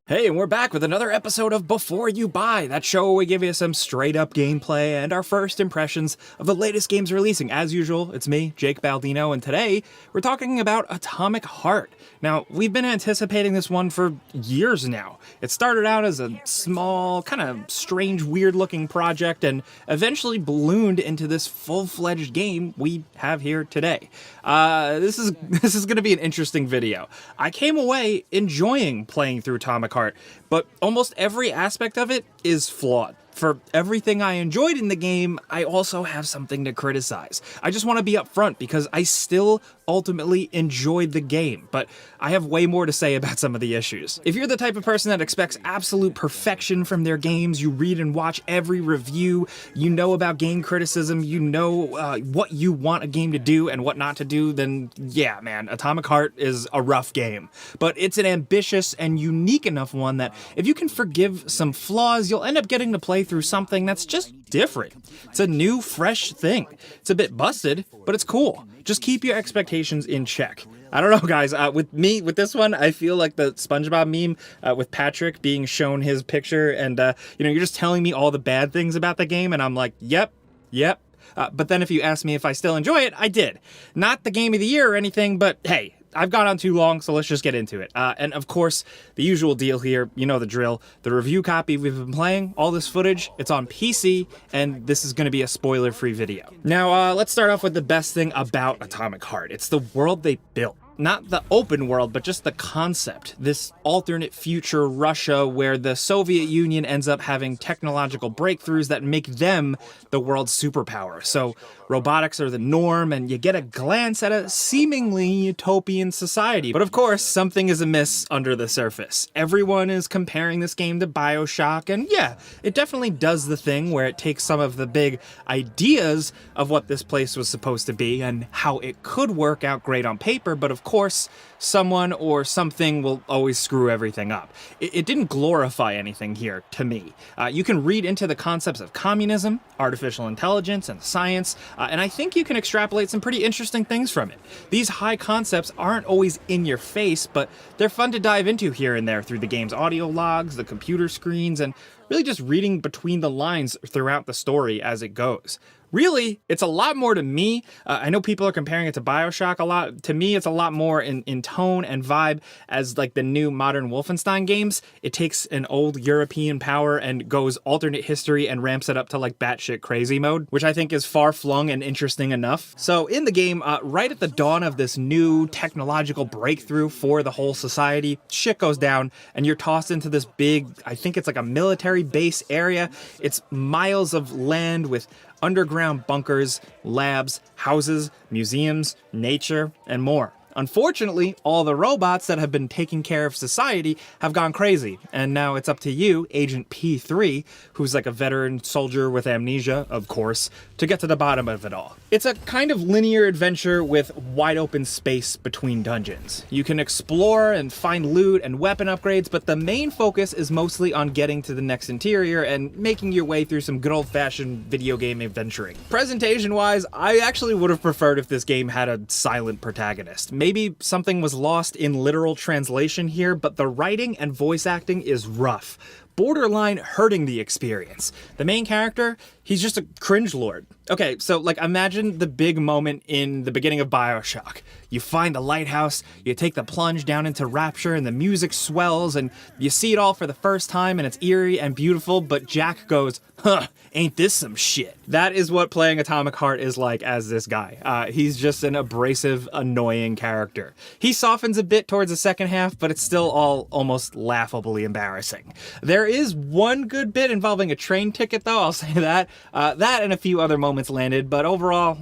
Hey, and we're back with another episode of Before You Buy, that show where we give you some straight up gameplay and our first impressions of the latest games releasing. As usual, it's me, Jake Baldino, and today we're talking about Atomic Heart. Now, we've been anticipating this one for years now. It started out as a small, kind of strange, weird looking project and eventually ballooned into this full-fledged game we have here today. This is going to be an interesting video. I came away enjoying playing through Atomic Heart, but almost every aspect of it is flawed. For everything I enjoyed in the game, I also have something to criticize. I just want to be upfront because I still ultimately enjoyed the game, but I have way more to say about some of the issues. If you're the type of person that expects absolute perfection from their games, you read and watch every review, you know about game criticism, you know what you want a game to do and what not to do, then yeah, man, Atomic Heart is a rough game. But it's an ambitious and unique enough one that if you can forgive some flaws, you'll end up getting to play through something that's just different. It's a new, fresh thing. It's a bit busted, but it's cool. Just keep your expectations in check. I don't know, guys. With this one, I feel like the SpongeBob meme with Patrick being shown his picture, and you're just telling me all the bad things about the game, and I'm like, yep. But then if you ask me if I still enjoy it, I did. Not the game of the year or anything, but hey, I've gone on too long, so let's just get into it. And of course, the usual deal here, you know the drill. The review copy we've been playing, all this footage, it's on PC, and this is going to be a spoiler-free video. Now, let's start off with the best thing about Atomic Heart. It's the world they built. Not the open world, but just the concept. This alternate future Russia where the Soviet Union ends up having technological breakthroughs that make them the world's superpower. So robotics are the norm, and you get a glance at a seemingly utopian society. But of course, something is amiss under the surface. Everyone is comparing this game to BioShock, and yeah, it definitely does the thing where it takes some of the big ideas of what this place was supposed to be and how it could work out great on paper, but of course, someone or something will always screw everything up. It didn't glorify anything here, to me. You can read into the concepts of communism, artificial intelligence, and science, and I think you can extrapolate some pretty interesting things from it. These high concepts aren't always in your face, but they're fun to dive into here and there through the game's audio logs, the computer screens, and really just reading between the lines throughout the story as it goes. Really, it's a lot more to me. I know people are comparing it to BioShock a lot. To me, it's a lot more in tone and vibe as like the new modern Wolfenstein games. It takes an old European power and goes alternate history and ramps it up to like batshit crazy mode, which I think is far-flung and interesting enough. So in the game, right at the dawn of this new technological breakthrough for the whole society, shit goes down and you're tossed into this big, I think it's like a military base area. It's miles of land with underground bunkers, labs, houses, museums, nature, and more. Unfortunately, all the robots that have been taking care of society have gone crazy, and now it's up to you, Agent P3, who's like a veteran soldier with amnesia, of course, to get to the bottom of it all. It's a kind of linear adventure with wide open space between dungeons. You can explore and find loot and weapon upgrades, but the main focus is mostly on getting to the next interior and making your way through some good old-fashioned video game adventuring. Presentation-wise, I actually would have preferred if this game had a silent protagonist. Maybe something was lost in literal translation here, but the writing and voice acting is rough, borderline hurting the experience. The main character, he's just a cringe lord. Okay, so like imagine the big moment in the beginning of BioShock. You find the lighthouse, you take the plunge down into Rapture, and the music swells, and you see it all for the first time, and it's eerie and beautiful, but Jack goes, huh, ain't this some shit? That is what playing Atomic Heart is like as this guy. He's just an abrasive, annoying character. He softens a bit towards the second half, but it's still all almost laughably embarrassing. There is one good bit involving a train ticket, though, I'll say that. That and a few other moments landed, but overall,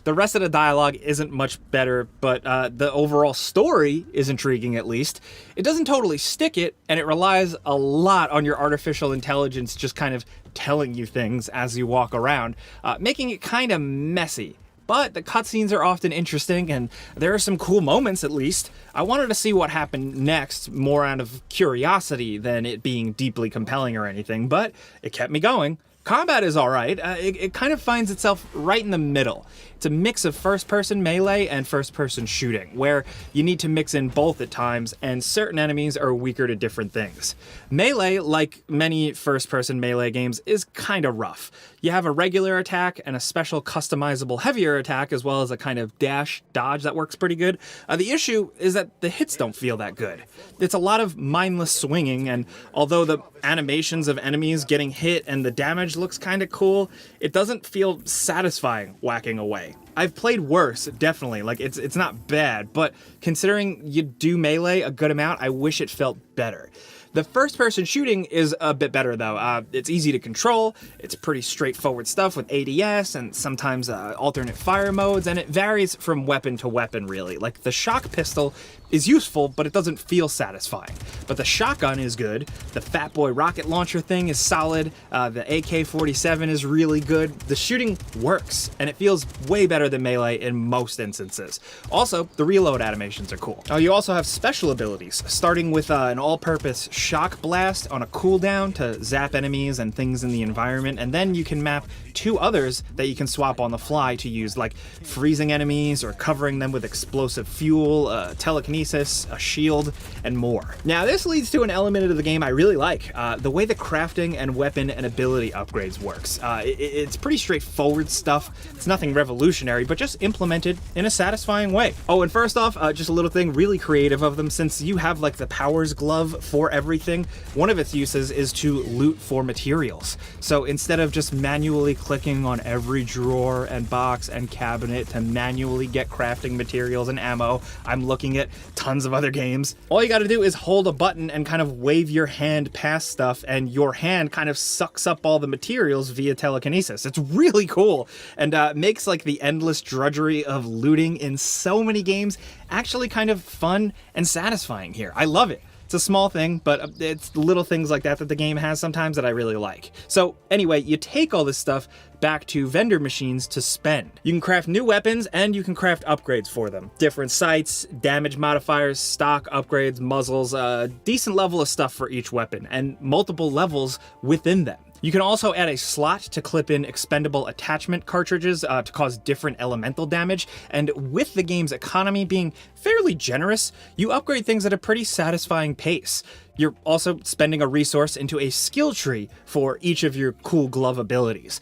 the rest of the dialogue isn't much better, but the overall story is intriguing at least. It doesn't totally stick it, and it relies a lot on your artificial intelligence just kind of telling you things as you walk around, making it kind of messy. But the cutscenes are often interesting, and there are some cool moments at least. I wanted to see what happened next, more out of curiosity than it being deeply compelling or anything, but it kept me going. Combat is alright. It kind of finds itself right in the middle. It's a mix of first-person melee and first-person shooting, where you need to mix in both at times, and certain enemies are weaker to different things. Melee, like many first-person melee games, is kind of rough. You have a regular attack and a special customizable heavier attack, as well as a kind of dash dodge that works pretty good. The issue is that the hits don't feel that good. It's a lot of mindless swinging, and although the animations of enemies getting hit and the damage looks kind of cool, it doesn't feel satisfying whacking away. I've played worse, definitely. Like, it's not bad, but considering you do melee a good amount, I wish it felt better. The first-person shooting is a bit better, though. It's easy to control, it's pretty straightforward stuff with ADS and sometimes alternate fire modes, and it varies from weapon to weapon, really. Like, the shock pistol is useful, but it doesn't feel satisfying. But the shotgun is good, the Fat Boy rocket launcher thing is solid, the AK-47 is really good, the shooting works, and it feels way better than melee in most instances. Also, the reload animations are cool. You also have special abilities, starting with an all-purpose shock blast on a cooldown to zap enemies and things in the environment, and then you can map 2 others that you can swap on the fly to use, like freezing enemies or covering them with explosive fuel, telekinesis, a shield, and more. Now, this leads to an element of the game I really like, the way the crafting and weapon and ability upgrades works. It's pretty straightforward stuff. It's nothing revolutionary, but just implemented in a satisfying way. Oh, and first off, just a little thing really creative of them, since you have like the powers glove for everything, one of its uses is to loot for materials. So instead of just manually clicking on every drawer and box and cabinet to manually get crafting materials and ammo, I'm looking at tons of other games. All you gotta do is hold a button and kind of wave your hand past stuff, and your hand kind of sucks up all the materials via telekinesis. It's really cool, and makes like the endless drudgery of looting in so many games actually kind of fun and satisfying here. I love it. It's a small thing, but it's little things like that the game has sometimes that I really like. So anyway, you take all this stuff back to vendor machines to spend. You can craft new weapons and you can craft upgrades for them. Different sights, damage modifiers, stock upgrades, muzzles, a decent level of stuff for each weapon, and multiple levels within them. You can also add a slot to clip in expendable attachment cartridges to cause different elemental damage, and with the game's economy being fairly generous, you upgrade things at a pretty satisfying pace. You're also spending a resource into a skill tree for each of your cool glove abilities.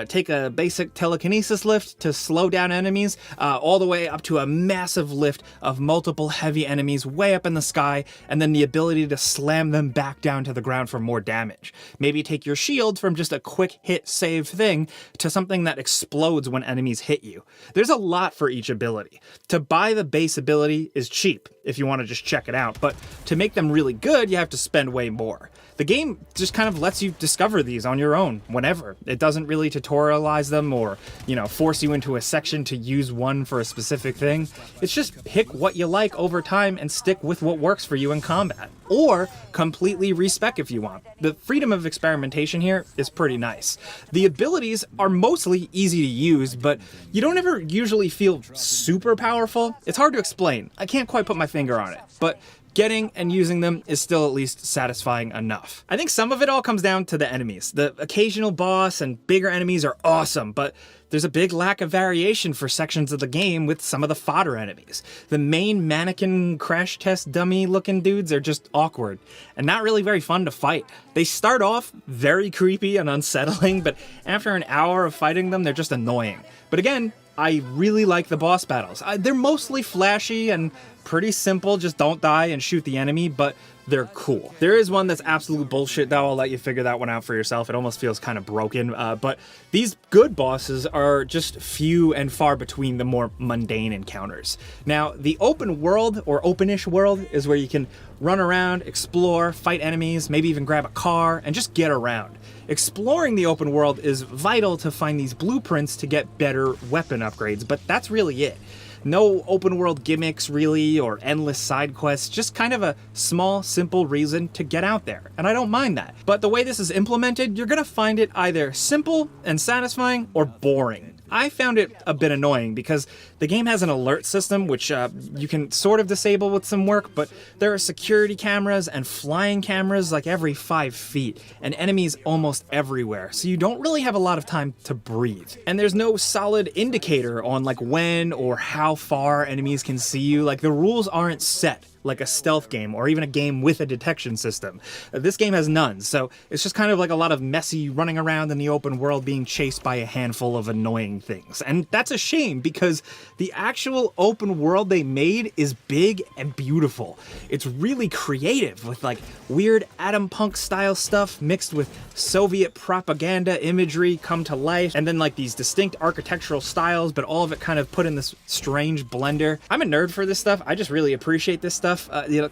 Take a basic telekinesis lift to slow down enemies, all the way up to a massive lift of multiple heavy enemies way up in the sky, and then the ability to slam them back down to the ground for more damage. Maybe take your shield from just a quick hit save thing to something that explodes when enemies hit you. There's a lot for each ability. To buy the base ability is cheap if you want to just check it out, but to make them really good, you have to spend way more. The game just kind of lets you discover these on your own whenever. It doesn't really tutorialize them or, force you into a section to use one for a specific thing. It's just pick what you like over time and stick with what works for you in combat. Or completely respec if you want. The freedom of experimentation here is pretty nice. The abilities are mostly easy to use, but you don't ever usually feel super powerful. It's hard to explain. I can't quite put my finger on it, but getting and using them is still at least satisfying enough. I think some of it all comes down to the enemies. The occasional boss and bigger enemies are awesome, but there's a big lack of variation for sections of the game with some of the fodder enemies. The main mannequin crash test dummy looking dudes are just awkward and not really very fun to fight. They start off very creepy and unsettling, but after an hour of fighting them, they're just annoying. But again, I really like the boss battles. They're mostly flashy and pretty simple, just don't die and shoot the enemy, but they're cool. There is one that's absolute bullshit, though. I'll let you figure that one out for yourself. It almost feels kind of broken, but these good bosses are just few and far between the more mundane encounters. Now, the open world, or openish world, is where you can run around, explore, fight enemies, maybe even grab a car, and just get around. Exploring the open world is vital to find these blueprints to get better weapon upgrades, but that's really it. No open world gimmicks really, or endless side quests, just kind of a small, simple reason to get out there, and I don't mind that. But the way this is implemented, you're gonna find it either simple and satisfying, or boring. I found it a bit annoying because the game has an alert system, which you can sort of disable with some work, but there are security cameras and flying cameras like every 5 feet, and enemies almost everywhere, so you don't really have a lot of time to breathe. And there's no solid indicator on like when or how far enemies can see you. Like, the rules aren't set like a stealth game or even a game with a detection system. This game has none, so it's just kind of like a lot of messy running around in the open world being chased by a handful of annoying things. And that's a shame because the actual open world they made is big and beautiful. It's really creative with like weird Atom Punk style stuff mixed with Soviet propaganda imagery come to life, and then like these distinct architectural styles, but all of it kind of put in this strange blender. I'm a nerd for this stuff. I just really appreciate this stuff.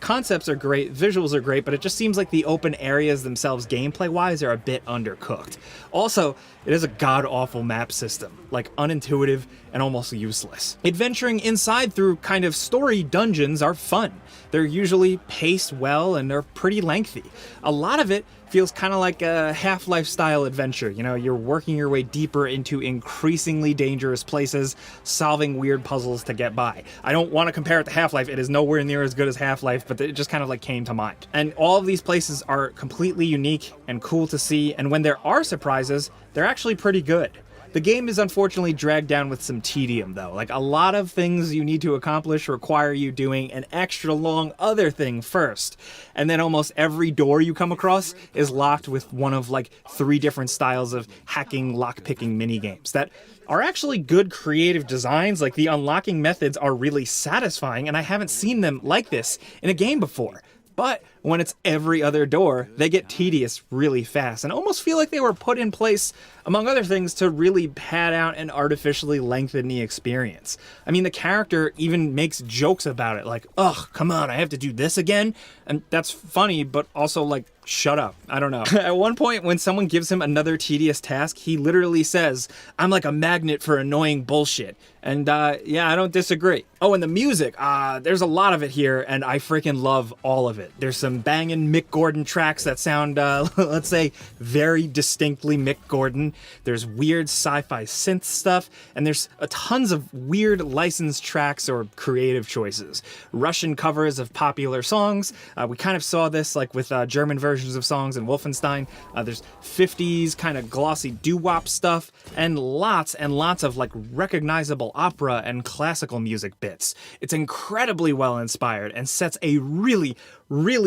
Concepts are great, visuals are great, but it just seems like the open areas themselves gameplay-wise are a bit undercooked. Also, it is a god-awful map system, like unintuitive and almost useless. Adventuring inside through kind of story dungeons are fun. They're usually paced well and they're pretty lengthy. A lot of it feels kind of like a Half-Life style adventure. You know, you're working your way deeper into increasingly dangerous places, solving weird puzzles to get by. I don't want to compare it to Half-Life. It is nowhere near as good as Half-Life, but it just kind of like came to mind. And all of these places are completely unique and cool to see, and when there are surprises, they're actually pretty good. The game is unfortunately dragged down with some tedium though. Like, a lot of things you need to accomplish require you doing an extra long other thing first. And then almost every door you come across is locked with one of like 3 different styles of hacking, lockpicking minigames that are actually good creative designs. Like, the unlocking methods are really satisfying, and I haven't seen them like this in a game before. But when it's every other door, they get tedious really fast and almost feel like they were put in place, among other things, to really pad out and artificially lengthen the experience. I mean, the character even makes jokes about it, like, ugh, come on, I have to do this again? And that's funny, but also like, shut up. I don't know. At one point, when someone gives him another tedious task, he literally says, I'm like a magnet for annoying bullshit. And yeah, I don't disagree. Oh, and the music, there's a lot of it here, and I freaking love all of it. There's some banging Mick Gordon tracks that sound, let's say, very distinctly Mick Gordon. There's weird sci-fi synth stuff, and there's tons of weird licensed tracks or creative choices. Russian covers of popular songs. We kind of saw this like with German versions of songs in Wolfenstein. There's 50s kind of glossy doo-wop stuff, and lots of like recognizable opera and classical music bits. It's incredibly well inspired and sets a really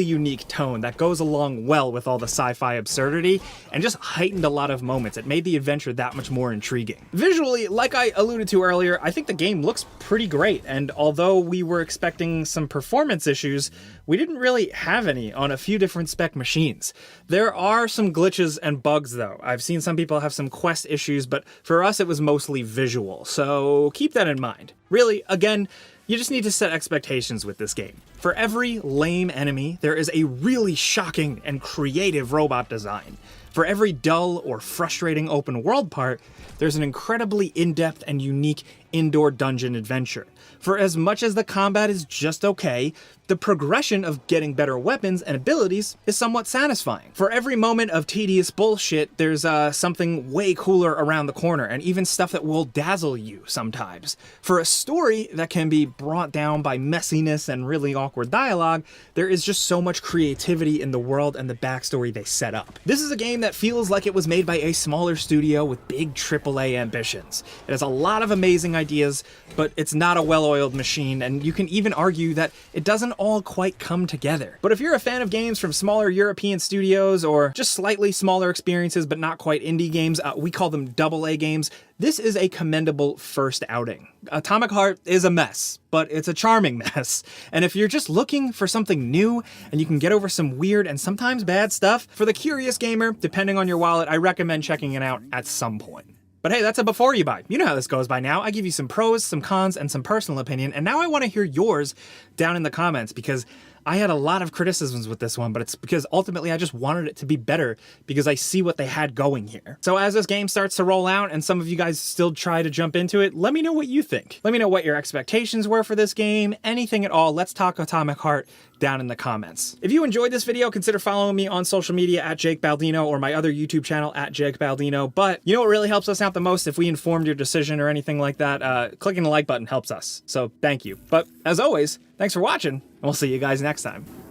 unique tone that goes along well with all the sci-fi absurdity and just heightened a lot of moments. It made the adventure that much more intriguing. Visually, like I alluded to earlier, I think the game looks pretty great, and although we were expecting some performance issues, we didn't really have any on a few different spec machines. There are some glitches and bugs though. I've seen some people have some quest issues, but for us it was mostly visual, so keep that in mind. Really, again, you just need to set expectations with this game. For every lame enemy, there is a really shocking and creative robot design. For every dull or frustrating open world part, there's an incredibly in-depth and unique indoor dungeon adventure. For as much as the combat is just okay, the progression of getting better weapons and abilities is somewhat satisfying. For every moment of tedious bullshit, there's something way cooler around the corner, and even stuff that will dazzle you sometimes. For a story that can be brought down by messiness and really awkward dialogue, there is just so much creativity in the world and the backstory they set up. This is a game that feels like it was made by a smaller studio with big AAA ambitions. It has a lot of amazing ideas, but it's not a well-oiled machine, and you can even argue that it doesn't all quite come together. But if you're a fan of games from smaller European studios or just slightly smaller experiences but not quite indie games, we call them AA games, this is a commendable first outing. Atomic Heart is a mess, but it's a charming mess. And if you're just looking for something new and you can get over some weird and sometimes bad stuff, for the curious gamer, depending on your wallet, I recommend checking it out at some point. But hey, that's a before you buy. You know how this goes by now. I give you some pros, some cons, and some personal opinion, and now I want to hear yours down in the comments, because I had a lot of criticisms with this one, but it's because ultimately I just wanted it to be better because I see what they had going here. So as this game starts to roll out and some of you guys still try to jump into it, let me know what you think. Let me know what your expectations were for this game, anything at all. Let's talk Atomic Heart down in the comments. If you enjoyed this video, consider following me on social media at Jake Baldino or my other YouTube channel at Jake Baldino. But you know what really helps us out the most if we informed your decision or anything like that? Clicking the like button helps us. So thank you. But as always, thanks for watching, and we'll see you guys next time.